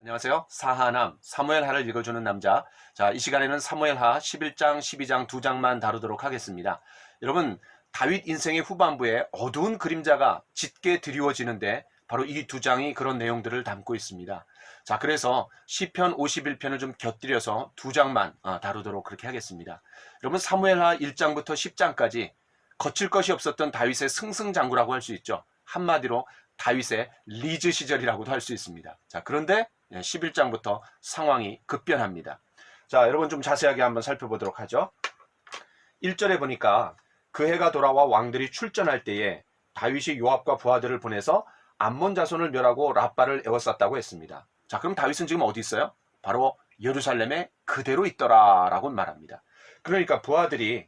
안녕하세요. 사하남, 사무엘하를 읽어주는 남자. 자, 이 시간에는 사무엘하 11장, 12장 두 장만 다루도록 하겠습니다. 여러분, 다윗 인생의 후반부에 어두운 그림자가 짙게 드리워지는데 바로 이 두 장이 그런 내용들을 담고 있습니다. 자, 그래서 시편 51편을 좀 곁들여서 두 장만 다루도록 그렇게 하겠습니다. 여러분, 사무엘하 1장부터 10장까지 거칠 것이 없었던 다윗의 승승장구라고 할 수 있죠. 한마디로 다윗의 리즈 시절이라고도 할 수 있습니다. 자, 그런데 11장부터 상황이 급변합니다. 자, 여러분 좀 자세하게 한번 살펴보도록 하죠. 1절에 보니까 그 해가 돌아와 왕들이 출전할 때에 다윗이 요압과 부하들을 보내서 암몬 자손을 멸하고 랍바를 에워쌌다고 했습니다. 자, 그럼 다윗은 지금 어디 있어요? 바로 예루살렘에 그대로 있더라 라고 말합니다. 그러니까 부하들이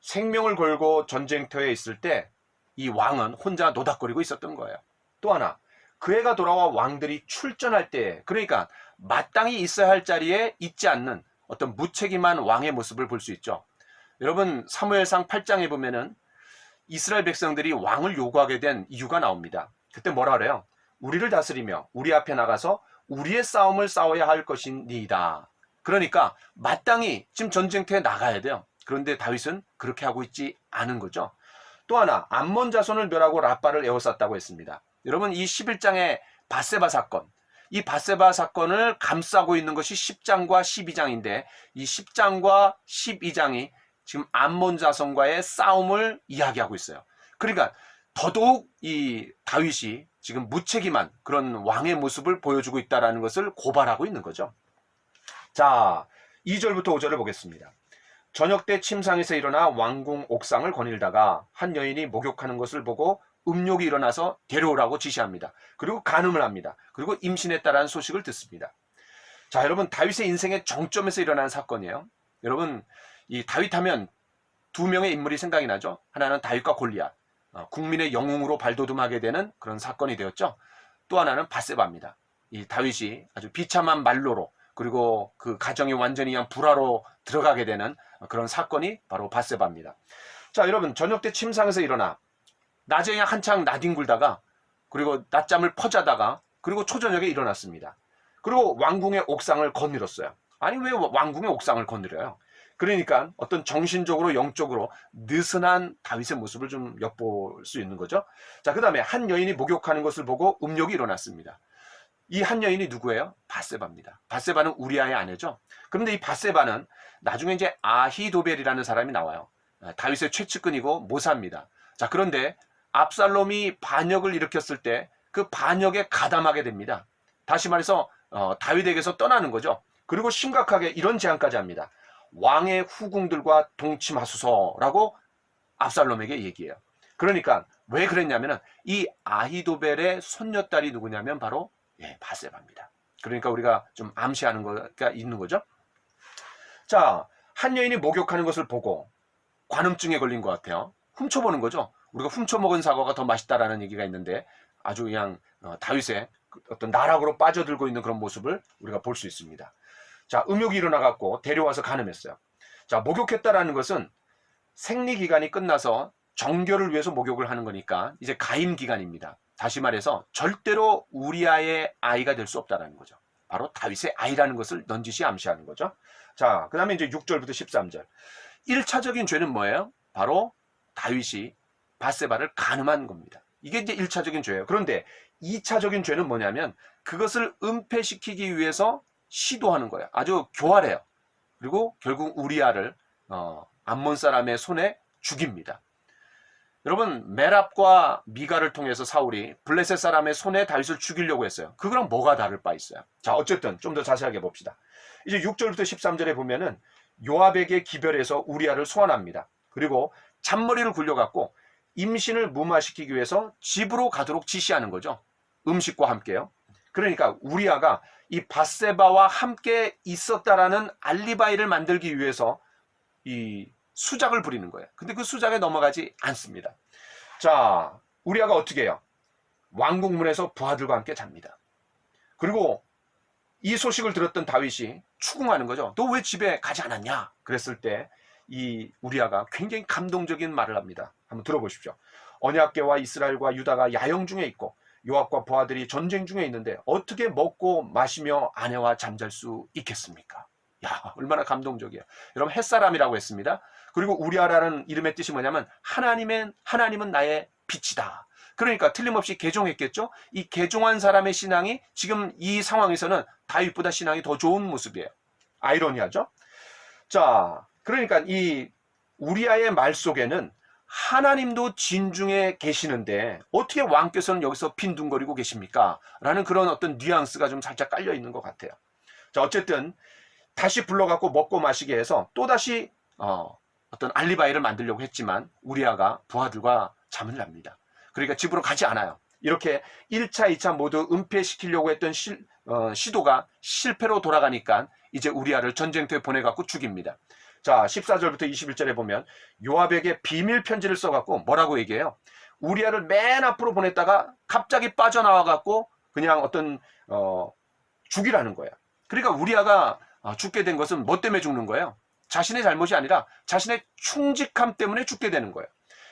생명을 걸고 전쟁터에 있을 때 이 왕은 혼자 노닥거리고 있었던 거예요. 또 하나, 그 해가 돌아와 왕들이 출전할 때, 그러니까 마땅히 있어야 할 자리에 있지 않는 어떤 무책임한 왕의 모습을 볼 수 있죠. 여러분, 사무엘상 8장에 보면은 이스라엘 백성들이 왕을 요구하게 된 이유가 나옵니다. 그때 뭐라 그래요? 우리를 다스리며 우리 앞에 나가서 우리의 싸움을 싸워야 할 것이니이다. 그러니까 마땅히 지금 전쟁터에 나가야 돼요. 그런데 다윗은 그렇게 하고 있지 않은 거죠. 또 하나, 암몬 자손을 멸하고 랍바를 에워쌌다고 했습니다. 여러분, 이 11장의 밧세바 사건, 이 밧세바 사건을 감싸고 있는 것이 10장과 12장인데 이 10장과 12장이 지금 암몬 자손과의 싸움을 이야기하고 있어요. 그러니까 더더욱 이 다윗이 지금 무책임한 그런 왕의 모습을 보여주고 있다는 것을 고발하고 있는 거죠. 자, 2절부터 5절을 보겠습니다. 저녁 때 침상에서 일어나 왕궁 옥상을 거닐다가 한 여인이 목욕하는 것을 보고 음욕이 일어나서 데려오라고 지시합니다. 그리고 간음을 합니다. 그리고 임신했다라는 소식을 듣습니다. 자, 여러분, 다윗의 인생의 정점에서 일어난 사건이에요. 여러분, 이 다윗 하면 두 명의 인물이 생각이 나죠. 하나는 다윗과 골리앗, 국민의 영웅으로 발돋움하게 되는 그런 사건이 되었죠. 또 하나는 밧세바입니다. 이 다윗이 아주 비참한 말로로 그리고 그 가정이 완전히 그냥 불화로 들어가게 되는 그런 사건이 바로 밧세바입니다. 자, 여러분, 저녁 때 침상에서 일어나 낮에 그냥 한창 나뒹굴다가 그리고 낮잠을 퍼자다가 그리고 초저녁에 일어났습니다. 그리고 왕궁의 옥상을 거닐었어요. 아니, 왜 왕궁의 옥상을 거닐어요? 그러니까 어떤 정신적으로 영적으로 느슨한 다윗의 모습을 좀 엿볼 수 있는 거죠. 자, 그 다음에 한 여인이 목욕하는 것을 보고 음욕이 일어났습니다. 이 한 여인이 누구예요? 밧세바입니다. 밧세바는 우리아의 아내죠. 그런데 이 밧세바는 나중에 이제 아히도벨이라는 사람이 나와요. 다윗의 최측근이고 모사입니다. 자, 그런데 압살롬이 반역을 일으켰을 때 그 반역에 가담하게 됩니다. 다시 말해서 다윗에게서 떠나는 거죠. 그리고 심각하게 이런 제안까지 합니다. 왕의 후궁들과 동침하소서라고 압살롬에게 얘기해요. 그러니까 왜 그랬냐면은 이 아히도벨의 손녀딸이 누구냐면 바로 밧세바입니다. 그러니까 우리가 좀 암시하는 거가 있는 거죠. 자, 한 여인이 목욕하는 것을 보고 관음증에 걸린 것 같아요. 훔쳐보는 거죠. 우리가 훔쳐먹은 사과가 더 맛있다라는 얘기가 있는데 아주 그냥 다윗의 어떤 나락으로 빠져들고 있는 그런 모습을 우리가 볼 수 있습니다. 자, 음욕이 일어나갖고 데려와서 간음했어요. 자, 목욕했다라는 것은 생리기간이 끝나서 정결을 위해서 목욕을 하는 거니까 이제 가임기간입니다. 다시 말해서 절대로 우리아의 아이가 될 수 없다는 거죠. 바로 다윗의 아이라는 것을 넌지시 암시하는 거죠. 자, 그 다음에 이제 6절부터 13절. 1차적인 죄는 뭐예요? 바로 다윗이 밧세바를 간음한 겁니다. 이게 이제 1차적인 죄예요. 그런데 2차적인 죄는 뭐냐면 그것을 은폐시키기 위해서 시도하는 거예요. 아주 교활해요. 그리고 결국 우리아를 암몬 사람의 손에 죽입니다. 여러분, 메랍과 미가를 통해서 사울이 블레셋 사람의 손에 다윗을 죽이려고 했어요. 그거랑 뭐가 다를 바 있어요? 자, 어쨌든 좀 더 자세하게 봅시다. 이제 6절부터 13절에 보면은 요압에게 기별해서 우리아를 소환합니다. 그리고 잔머리를 굴려갖고 임신을 무마시키기 위해서 집으로 가도록 지시하는 거죠. 음식과 함께요. 그러니까 우리아가 이 밧세바와 함께 있었다라는 알리바이를 만들기 위해서 이 수작을 부리는 거예요. 근데 그 수작에 넘어가지 않습니다. 자, 우리아가 어떻게 해요? 왕궁문에서 부하들과 함께 잡니다. 그리고 이 소식을 들었던 다윗이 추궁하는 거죠. 너 왜 집에 가지 않았냐? 그랬을 때 이 우리아가 굉장히 감동적인 말을 합니다. 한번 들어보십시오. 언약궤와 이스라엘과 유다가 야영 중에 있고 요압과 부하들이 전쟁 중에 있는데 어떻게 먹고 마시며 아내와 잠잘 수 있겠습니까? 야, 얼마나 감동적이야. 여러분, 햇사람이라고 했습니다. 그리고 우리아라는 이름의 뜻이 뭐냐면 하나님은 나의 빛이다. 그러니까 틀림없이 개종했겠죠. 이 개종한 사람의 신앙이 지금 이 상황에서는 다윗보다 신앙이 더 좋은 모습이에요. 아이러니하죠. 자, 그러니까 이 우리아의 말 속에는 하나님도 진중에 계시는데 어떻게 왕께서는 여기서 빈둥거리고 계십니까? 라는 그런 어떤 뉘앙스가 좀 살짝 깔려 있는 것 같아요. 자, 어쨌든 다시 불러갖고 먹고 마시게 해서 또다시 어떤 알리바이를 만들려고 했지만 우리아가 부하들과 잠을 납니다. 그러니까 집으로 가지 않아요. 이렇게 1차, 2차 모두 은폐시키려고 했던 시도가 실패로 돌아가니까 이제 우리아를 전쟁터에 보내갖고 죽입니다. 자, 14절부터 21절에 보면 요압에게 비밀 편지를 써갖고 뭐라고 얘기해요? 우리아를 맨 앞으로 보냈다가 갑자기 빠져나와갖고 그냥 어떤 죽이라는 거야. 그러니까 우리아가 죽게 된 것은 뭐 때문에 죽는 거예요? 자신의 잘못이 아니라 자신의 충직함 때문에 죽게 되는 거예요.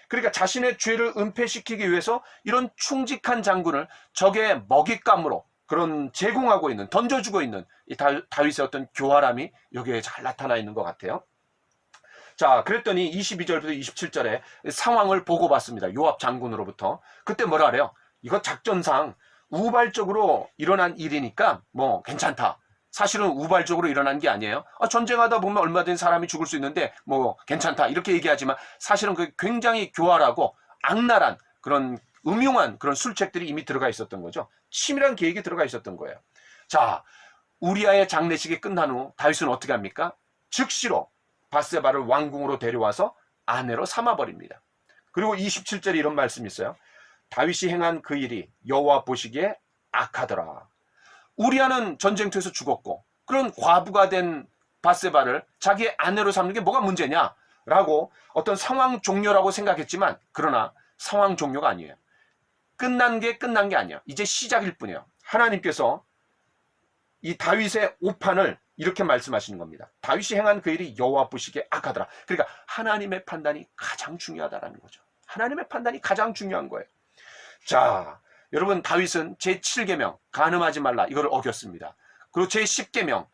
그러니까 자신의 죄를 은폐시키기 위해서 이런 충직한 장군을 적의 먹잇감으로 그런 제공하고 있는, 던져주고 있는 이 다윗의 어떤 교활함이 여기에 잘 나타나 있는 것 같아요. 자, 그랬더니 22절부터 27절에 상황을 보고받습니다. 요압 장군으로부터. 그때 뭐라 그래요? 이거 작전상 우발적으로 일어난 일이니까 뭐 괜찮다. 사실은 우발적으로 일어난 게 아니에요. 전쟁하다 보면 얼마든지 사람이 죽을 수 있는데 뭐 괜찮다 이렇게 얘기하지만 사실은 그 굉장히 교활하고 악랄한 그런 음흉한 그런 술책들이 이미 들어가 있었던 거죠. 치밀한 계획이 들어가 있었던 거예요. 자, 우리아의 장례식이 끝난 후 다윗은 어떻게 합니까? 즉시로 바세바를 왕궁으로 데려와서 아내로 삼아버립니다. 그리고 27절에 이런 말씀이 있어요. 다윗이 행한 그 일이 여호와 보시기에 악하더라. 우리아는 전쟁터에서 죽었고 그런 과부가 된 바세바를 자기의 아내로 삼는 게 뭐가 문제냐? 라고 어떤 상황 종료라고 생각했지만 그러나 상황 종료가 아니에요. 끝난 게 아니에요. 이제 시작일 뿐이에요. 하나님께서 이 다윗의 오판을 이렇게 말씀하시는 겁니다. 다윗이 행한 그 일이 여호와 보시기에 악하더라. 그러니까 하나님의 판단이 가장 중요하다라는 거죠. 하나님의 판단이 가장 중요한 거예요. 자, 여러분, 다윗은 제7계명 간음하지 말라 이걸 어겼습니다. 그리고 제10계명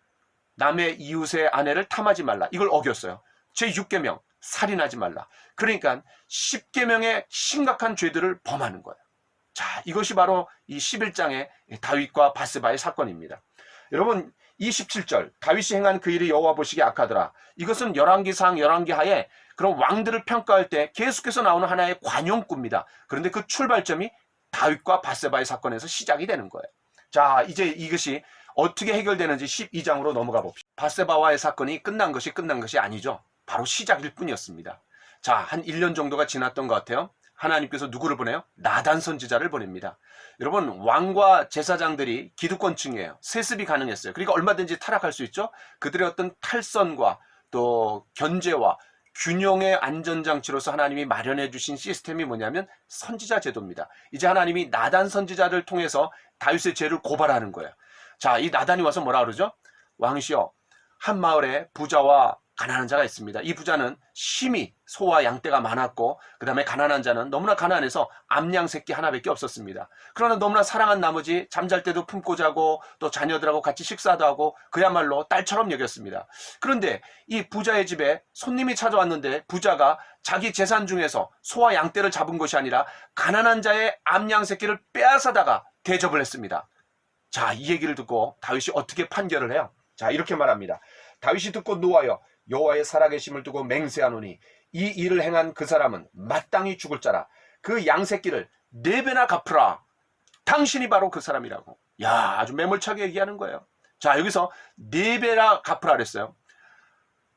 남의 이웃의 아내를 탐하지 말라 이걸 어겼어요. 제6계명 살인하지 말라. 그러니까 10계명의 심각한 죄들을 범하는 거예요. 자, 이것이 바로 이 11장의 다윗과 바세바의 사건입니다. 여러분, 27절 다윗이 행한 그 일이 여호와 보시기에 악하더라. 이것은 열왕기상 열왕기하에 그런 왕들을 평가할 때 계속해서 나오는 하나의 관용구입니다. 그런데 그 출발점이 다윗과 바세바의 사건에서 시작이 되는 거예요. 자, 이제 이것이 어떻게 해결되는지 12장으로 넘어가 봅시다. 바세바와의 사건이 끝난 것이 아니죠. 바로 시작일 뿐이었습니다. 자, 한 1년 정도가 지났던 것 같아요. 하나님께서 누구를 보내요? 나단 선지자를 보냅니다. 여러분, 왕과 제사장들이 기득권층이에요. 세습이 가능했어요. 그러니까 얼마든지 타락할 수 있죠. 그들의 어떤 탈선과 또 견제와 균형의 안전장치로서 하나님이 마련해 주신 시스템이 뭐냐면 선지자 제도입니다. 이제 하나님이 나단 선지자를 통해서 다윗의 죄를 고발하는 거예요. 자, 이 나단이 와서 뭐라 그러죠? 왕이시여, 한 마을에 부자와 가난한 자가 있습니다. 이 부자는 심히 소와 양떼가 많았고 그 다음에 가난한 자는 너무나 가난해서 암양 새끼 하나밖에 없었습니다. 그러나 너무나 사랑한 나머지 잠잘 때도 품고 자고 또 자녀들하고 같이 식사도 하고 그야말로 딸처럼 여겼습니다. 그런데 이 부자의 집에 손님이 찾아왔는데 부자가 자기 재산 중에서 소와 양떼를 잡은 것이 아니라 가난한 자의 암양 새끼를 빼앗아다가 대접을 했습니다. 자, 이 얘기를 듣고 다윗이 어떻게 판결을 해요? 자, 이렇게 말합니다. 다윗이 듣고 노하여 여호와의 살아계심을 두고 맹세하노니 이 일을 행한 그 사람은 마땅히 죽을 자라. 그 양새끼를 4배나 갚으라. 당신이 바로 그 사람이라고. 야, 아주 매몰차게 얘기하는 거예요. 자, 여기서 4배나 갚으라 그랬어요.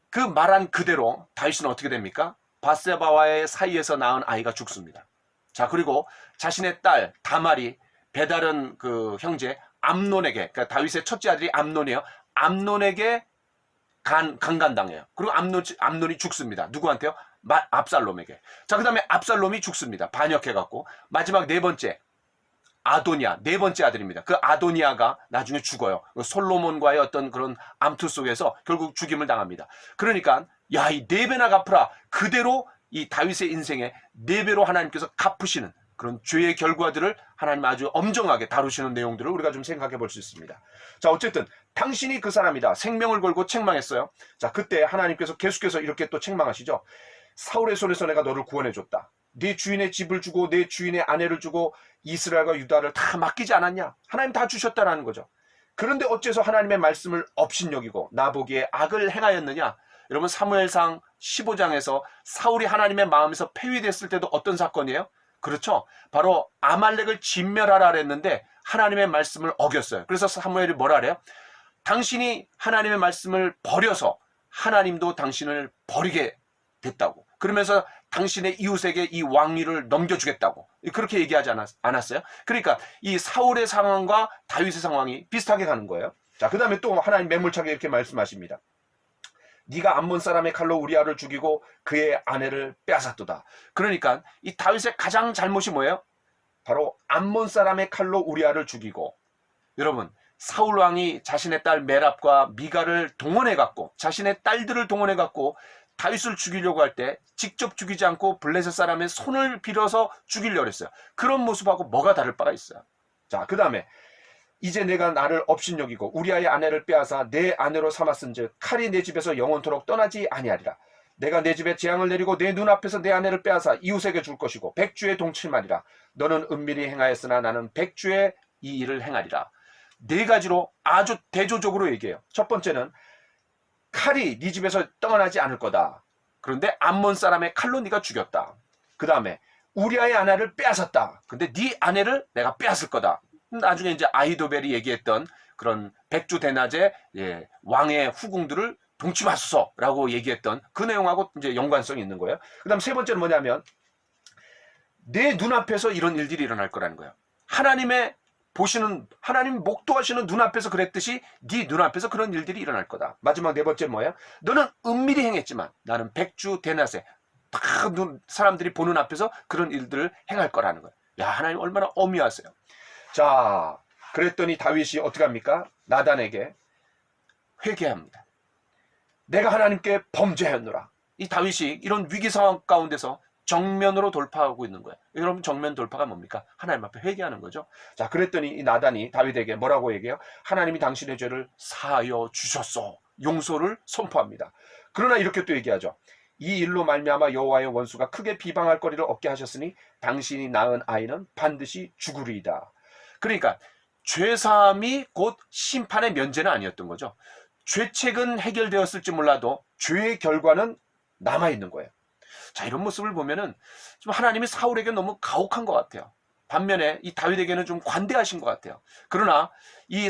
그 말한 그대로 다윗은 어떻게 됩니까? 바세바와의 사이에서 낳은 아이가 죽습니다. 자, 그리고 자신의 딸 다말이 배다른 그 형제 암논에게, 그러니까 다윗의 첫째 아들이 암논이에요. 암논에게 강간당해요. 그리고 암논이 죽습니다. 누구한테요? 압살롬에게. 자, 그 다음에 압살롬이 죽습니다. 반역해갖고. 마지막 4번째 아도니아, 4번째 아들입니다. 그 아도니아가 나중에 죽어요. 솔로몬과의 어떤 그런 암투 속에서 결국 죽임을 당합니다. 그러니까 야, 이 4배나 갚으라. 그대로 이 다윗의 인생에 4배로 하나님께서 갚으시는 그런 죄의 결과들을 하나님 아주 엄정하게 다루시는 내용들을 우리가 좀 생각해 볼 수 있습니다. 자, 어쨌든 당신이 그 사람이다. 생명을 걸고 책망했어요. 자, 그때 하나님께서 계속해서 이렇게 또 책망하시죠. 사울의 손에서 내가 너를 구원해 줬다. 네 주인의 집을 주고 내 주인의 아내를 주고 이스라엘과 유다를 다 맡기지 않았냐? 하나님 다 주셨다라는 거죠. 그런데 어째서 하나님의 말씀을 업신여기고 나보기에 악을 행하였느냐? 여러분, 사무엘상 15장에서 사울이 하나님의 마음에서 폐위됐을 때도 어떤 사건이에요? 그렇죠. 바로 아말렉을 진멸하라 그랬는데 하나님의 말씀을 어겼어요. 그래서 사무엘이 뭐라 그래요? 당신이 하나님의 말씀을 버려서 하나님도 당신을 버리게 됐다고. 그러면서 당신의 이웃에게 이 왕위를 넘겨주겠다고 그렇게 얘기하지 않았어요? 그러니까 이 사울의 상황과 다윗의 상황이 비슷하게 가는 거예요. 자, 그 다음에 또 하나님 매몰차게 이렇게 말씀하십니다. 네가 암몬 사람의 칼로 우리아를 죽이고 그의 아내를 빼앗았도다. 그러니까 이 다윗의 가장 잘못이 뭐예요? 바로 암몬 사람의 칼로 우리아를 죽이고, 여러분, 사울 왕이 자신의 딸 메랍과 미가를 동원해갖고 자신의 딸들을 동원해갖고 다윗을 죽이려고 할 때 직접 죽이지 않고 블레셋 사람의 손을 빌어서 죽이려고 했어요. 그런 모습하고 뭐가 다를 바가 있어요. 자, 그 다음에 이제 내가 나를 업신여기고 우리아의 아내를 빼앗아 내 아내로 삼았은즉 칼이 내 집에서 영원토록 떠나지 아니하리라. 내가 내 집에 재앙을 내리고 내 눈앞에서 내 아내를 빼앗아 이웃에게 줄 것이고 백주에 동칠하리라. 너는 은밀히 행하였으나 나는 백주에 이 일을 행하리라. 네 가지로 아주 대조적으로 얘기해요. 첫 번째는 칼이 네 집에서 떠나지 않을 거다. 그런데 암몬 사람의 칼로 네가 죽였다. 그 다음에 우리아의 아내를 빼앗았다. 근데 네 아내를 내가 빼앗을 거다. 나중에 이제 아히도벨이 얘기했던 그런 백주 대낮에 왕의 후궁들을 동침하소서라고 얘기했던 그 내용하고 이제 연관성이 있는 거예요. 그 다음 세 번째는 뭐냐면 내 눈앞에서 이런 일들이 일어날 거라는 거예요. 하나님 목도하시는 눈앞에서 그랬듯이 네 눈앞에서 그런 일들이 일어날 거다. 마지막 네 번째 뭐예요? 너는 은밀히 행했지만 나는 백주 대낮에 다 사람들이 보는 앞에서 그런 일들을 행할 거라는 거예요. 야, 하나님 얼마나 엄히하세요. 자, 그랬더니 다윗이 어떻게 합니까? 나단에게 회개합니다. 내가 하나님께 범죄하였노라. 이 다윗이 이런 위기 상황 가운데서 정면으로 돌파하고 있는 거예요. 여러분, 정면 돌파가 뭡니까? 하나님 앞에 회개하는 거죠. 자, 그랬더니 이 나단이 다윗에게 뭐라고 얘기해요? 하나님이 당신의 죄를 사하여 주셨소. 용서를 선포합니다. 그러나 이렇게 또 얘기하죠. 이 일로 말미암아 여호와의 원수가 크게 비방할 거리를 얻게 하셨으니 당신이 낳은 아이는 반드시 죽으리이다. 그러니까 죄사함이 곧 심판의 면제는 아니었던 거죠. 죄책은 해결되었을지 몰라도 죄의 결과는 남아있는 거예요. 자, 이런 모습을 보면은 좀 하나님이 사울에게 너무 가혹한 것 같아요. 반면에 이 다윗에게는 좀 관대하신 것 같아요. 그러나 이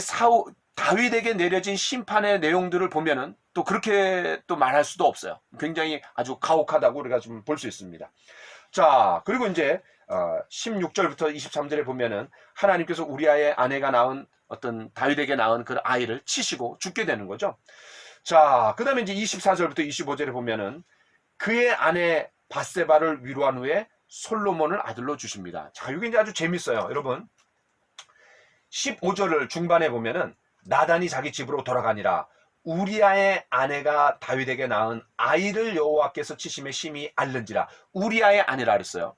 다윗에게 내려진 심판의 내용들을 보면은 또 그렇게 또 말할 수도 없어요. 굉장히 아주 가혹하다고 우리가 좀 볼 수 있습니다. 자, 그리고 이제 16절부터 23절에 보면은 하나님께서 우리아의 아내가 낳은 어떤 다윗에게 낳은 그 아이를 치시고 죽게 되는 거죠. 자, 그 다음에 이제 24절부터 25절에 보면은 그의 아내 밧세바를 위로한 후에 솔로몬을 아들로 주십니다. 자, 이게 이제 아주 재밌어요. 여러분, 15절을 중반에 보면은 나단이 자기 집으로 돌아가니라. 우리아의 아내가 다윗에게 낳은 아이를 여호와께서 치심에 심히 앓는지라. 우리아의 아내라 그랬어요.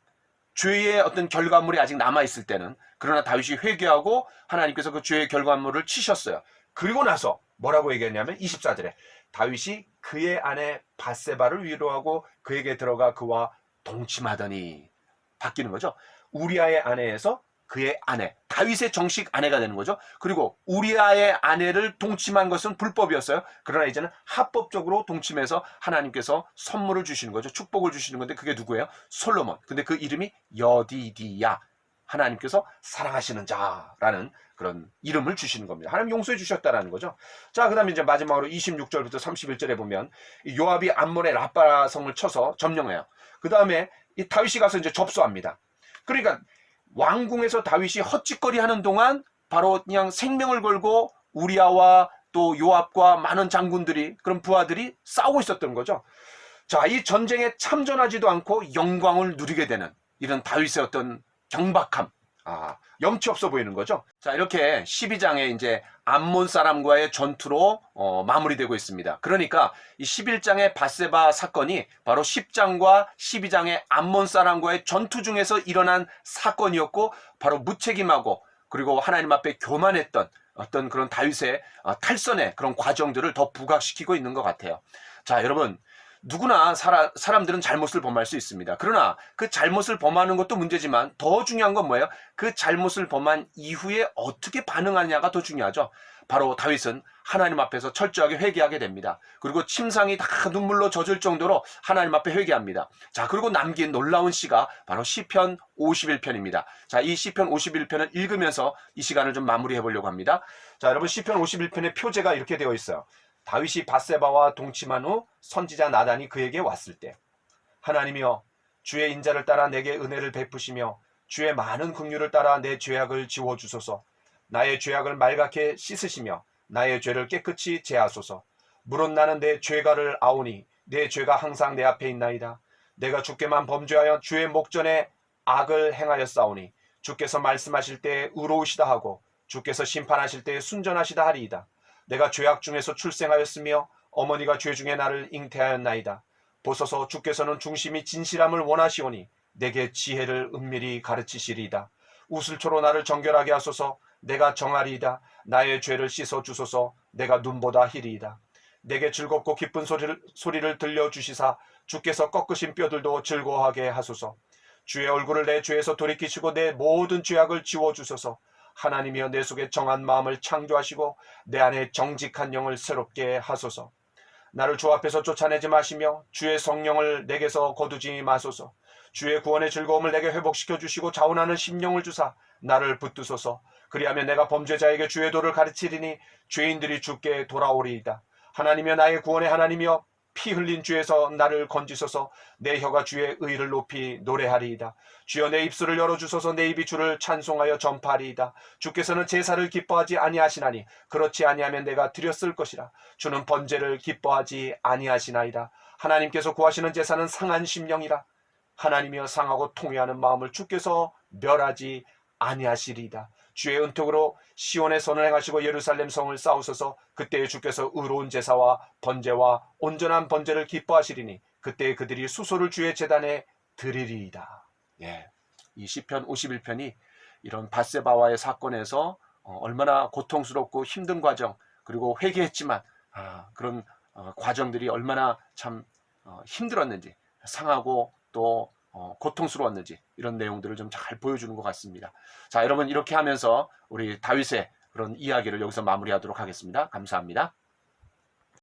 죄의 어떤 결과물이 아직 남아있을 때는. 그러나 다윗이 회개하고 하나님께서 그 죄의 결과물을 치셨어요. 그리고 나서 뭐라고 얘기했냐면 24절에 다윗이 그의 아내 밧세바를 위로하고 그에게 들어가 그와 동침하더니 바뀌는 거죠. 우리아의 아내에서 그의 아내, 다윗의 정식 아내가 되는 거죠. 그리고 우리아의 아내를 동침한 것은 불법이었어요. 그러나 이제는 합법적으로 동침해서 하나님께서 선물을 주시는 거죠. 축복을 주시는 건데 그게 누구예요? 솔로몬. 근데 그 이름이 여디디야. 하나님께서 사랑하시는 자라는 그런 이름을 주시는 겁니다. 하나님 용서해 주셨다라는 거죠. 자, 그 다음에 이제 마지막으로 26절부터 31절에 보면 요압이 암몬의 라빠 성을 쳐서 점령해요. 그 다음에 이 다윗이 가서 이제 접수합니다. 그러니까 왕궁에서 다윗이 헛짓거리 하는 동안 바로 그냥 생명을 걸고 우리아와 또 요압과 많은 장군들이, 그런 부하들이 싸우고 있었던 거죠. 자, 이 전쟁에 참전하지도 않고 영광을 누리게 되는 이런 다윗의 어떤 경박함, 염치 없어 보이는 거죠. 자, 이렇게 12장에 이제 암몬 사람과의 전투로 마무리되고 있습니다. 그러니까 이 11장의 밧세바 사건이 바로 10장과 12장의 암몬 사람과의 전투 중에서 일어난 사건이었고, 바로 무책임하고 그리고 하나님 앞에 교만했던 어떤 그런 다윗의 탈선의 그런 과정들을 더 부각시키고 있는 것 같아요. 자, 여러분, 누구나 사람들은 잘못을 범할 수 있습니다. 그러나 그 잘못을 범하는 것도 문제지만 더 중요한 건 뭐예요? 그 잘못을 범한 이후에 어떻게 반응하냐가 더 중요하죠. 바로 다윗은 하나님 앞에서 철저하게 회개하게 됩니다. 그리고 침상이 다 눈물로 젖을 정도로 하나님 앞에 회개합니다. 자, 그리고 남긴 놀라운 시가 바로 시편 51편입니다. 자, 이 시편 51편을 읽으면서 이 시간을 좀 마무리해 보려고 합니다. 자, 여러분, 시편 51편의 표제가 이렇게 되어 있어요. 다윗이 밧세바와 동침한 후 선지자 나단이 그에게 왔을 때, 하나님이여, 주의 인자를 따라 내게 은혜를 베푸시며 주의 많은 긍휼을 따라 내 죄악을 지워주소서. 나의 죄악을 말갛게 씻으시며 나의 죄를 깨끗이 제하소서. 물은 나는 내 죄가를 아오니 내 죄가 항상 내 앞에 있나이다. 내가 주께만 범죄하여 주의 목전에 악을 행하였사오니 주께서 말씀하실 때 의로우시다 하고 주께서 심판하실 때 순전하시다 하리이다. 내가 죄악 중에서 출생하였으며 어머니가 죄 중에 나를 잉태하였나이다. 보소서, 주께서는 중심이 진실함을 원하시오니 내게 지혜를 은밀히 가르치시리이다. 우슬초로 나를 정결하게 하소서. 내가 정하리이다. 나의 죄를 씻어 주소서. 내가 눈보다 희리이다. 내게 즐겁고 기쁜 소리를 들려주시사 주께서 꺾으신 뼈들도 즐거워하게 하소서. 주의 얼굴을 내 죄에서 돌이키시고 내 모든 죄악을 지워주소서. 하나님이여, 내 속에 정한 마음을 창조하시고 내 안에 정직한 영을 새롭게 하소서. 나를 주 앞에서 쫓아내지 마시며 주의 성령을 내게서 거두지 마소서. 주의 구원의 즐거움을 내게 회복시켜 주시고 자원하는 심령을 주사 나를 붙드소서. 그리하면 내가 범죄자에게 주의 도를 가르치리니 죄인들이 주께 돌아오리이다. 하나님이여, 나의 구원의 하나님이여, 피 흘린 죄에서 나를 건지소서. 내 혀가 주의 의를 높이 노래하리이다. 주여, 내 입술을 열어주소서. 내 입이 주를 찬송하여 전파하리이다. 주께서는 제사를 기뻐하지 아니하시나니 그렇지 아니하면 내가 드렸을 것이라. 주는 번제를 기뻐하지 아니하시나이다. 하나님께서 구하시는 제사는 상한 심령이라. 하나님이여, 상하고 통회하는 마음을 주께서 멸하지 아니하시리이다. 주의 은택으로 시온의 선을 행하시고 예루살렘 성을 쌓으소서. 그때에 주께서 의로운 제사와 번제와 온전한 번제를 기뻐하시리니 그때에 그들이 수소를 주의 제단에 드리리이다. 예, 이 시편 51편이 이런 밧세바와의 사건에서 얼마나 고통스럽고 힘든 과정, 그리고 회개했지만 그런 과정들이 얼마나 참 힘들었는지, 상하고 또 고통스러웠는지, 이런 내용들을 좀 잘 보여주는 것 같습니다. 자, 여러분, 이렇게 하면서 우리 다윗의 그런 이야기를 여기서 마무리하도록 하겠습니다. 감사합니다.